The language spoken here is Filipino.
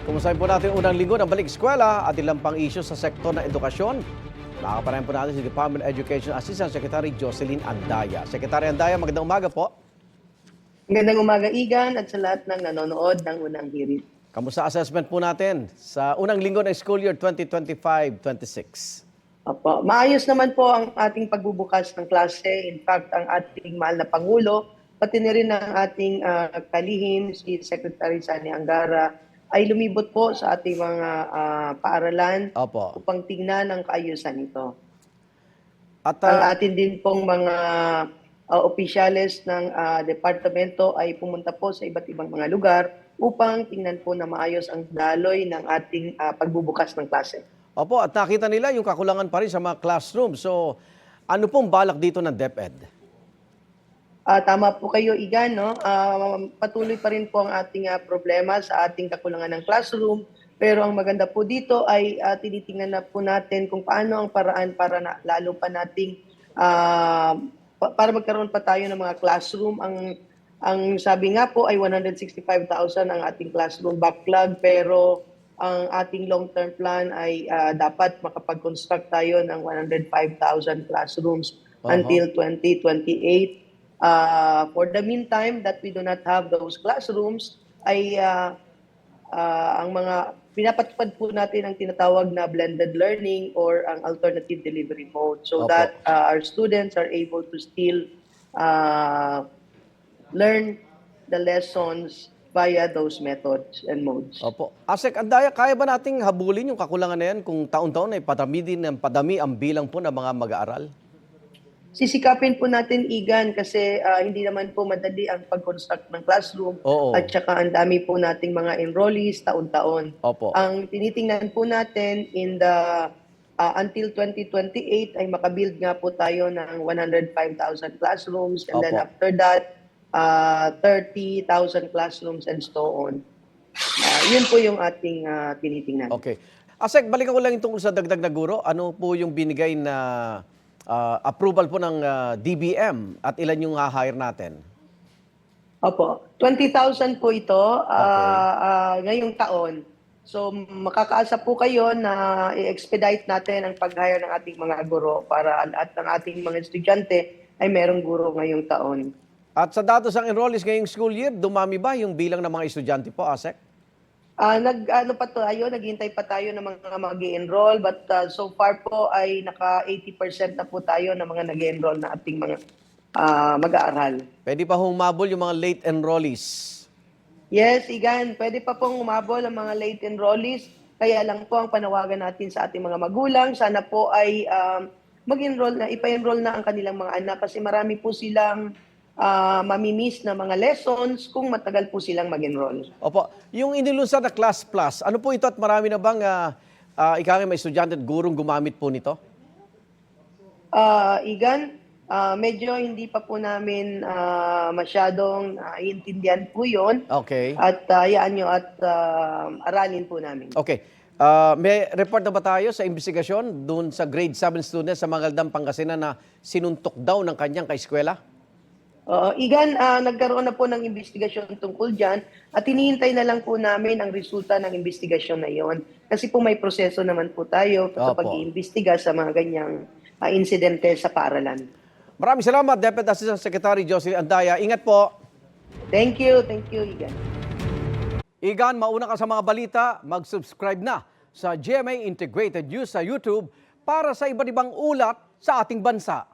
Kumustahin po natin unang linggo ng balik eskwela at ilang pang isyu sa sektor ng edukasyon. Nakakapanayan po natin si Department of Education Assistant Secretary Jocelyn Andaya. Secretary Andaya, magandang umaga po. Magandang umaga, Igan, at sa lahat ng nanonood ng unang hirit. Kamusta assessment po natin sa unang linggo ng school year 2025-26? Opo, maayos naman po ang ating pagbubukas ng klase. In fact, ang ating mahal na Pangulo, pati na rin ang ating kalihim, si Secretary Sani Angara, ay lumibot po sa ating mga paaralan Opo. upang tingnan ang kaayusan nito. At Ang atin din pong mga opisyales ng departamento ay pumunta po sa iba't ibang mga lugar upang tingnan po na maayos ang daloy ng ating pagbubukas ng klase. Opo, at nakita nila yung kakulangan pa rin sa mga classroom. So, ano pong balak dito ng DepEd? Tama po kayo, Igan. No? Patuloy pa rin po ang ating problema sa ating kakulangan ng classroom. Pero ang maganda po dito ay tinitingnan na po natin kung paano ang paraan para lalo pa nating para magkaroon pa tayo ng mga classroom. Ang sabi nga po ay 165,000 ang ating classroom backlog, pero ang ating long-term plan ay dapat makapag-construct tayo ng 105,000 classrooms until 2028. For the meantime, that we do not have those classrooms, ay ang mga pinapatupad po natin ang tinatawag na blended learning or ang alternative delivery mode, so that our students are able to still learn the lessons via those methods and modes. Opo. Asek Andaya, kaya ba nating habulin yung kakulangan na yan kung taon-taon ay padami ang bilang po ng mga mag-aaral? Sisikapin po natin, Igan, kasi hindi naman po madali ang pag-construct ng classroom. Oo. At saka ang dami po nating mga enrollees taon-taon. Opo. Ang tinitingnan po natin in the until 2028 ay makabuild nga po tayo ng 105,000 classrooms, and then Opo. after that 30,000 classrooms and so on. Yun po yung ating tinitingnan. Okay. Asek, balikan ko lang yung tungkol sa dagdag na guro. Ano po yung binigay na approval po ng DBM at ilan yung hire natin? Opo, 20,000 po ito Okay. ngayong taon. So makakaasa po kayo na i-expedite natin ang pag-hire ng ating mga guro para at ng ating mga estudyante ay merong guro ngayong taon. At sa datos ng enrollees ngayong school year, dumami ba yung bilang ng mga estudyante po, Asek? Naghihintay pa tayo ng mga mag-i-enroll, but so far po ay naka 80% na po tayo ng mga nag-i-enroll na ating mga mag-aaral. Pwede pa humabol yung mga late enrollees? Yes, Igan, pwede pa pong umabol ang mga late enrollees. Kaya lang po ang panawagan natin sa ating mga magulang, sana po ay mag-enroll na, ipa-enroll na ang kanilang mga anak kasi marami po silang mamimiss na mga lessons kung matagal po silang mag-enroll. Opo. Yung inilunsad na Class Plus, ano po ito at marami na bang may estudyante at gurong gumamit po nito? Igan, medyo hindi pa po namin masyadong iintindihan po yun. Okay. At hayaan nyo at aralin po namin. Okay. May report na ba tayo sa investigasyon doon sa grade 7 student sa Magaldang, Pangasinan na sinuntok daw ng kanyang kaeskwela? Igan, nagkaroon na po ng investigasyon tungkol dyan at hinihintay na lang po namin ang resulta ng investigasyon na yon. Kasi po may proseso naman po tayo sa pag-iimbestiga sa mga ganyang insidente sa paaralan. Maraming salamat, Deputy Assistant Secretary Jocelyn Andaya. Ingat po. Thank you, Igan. Igan, mauna ka sa mga balita, mag-subscribe na sa GMA Integrated News sa YouTube para sa iba't ibang ulat sa ating bansa.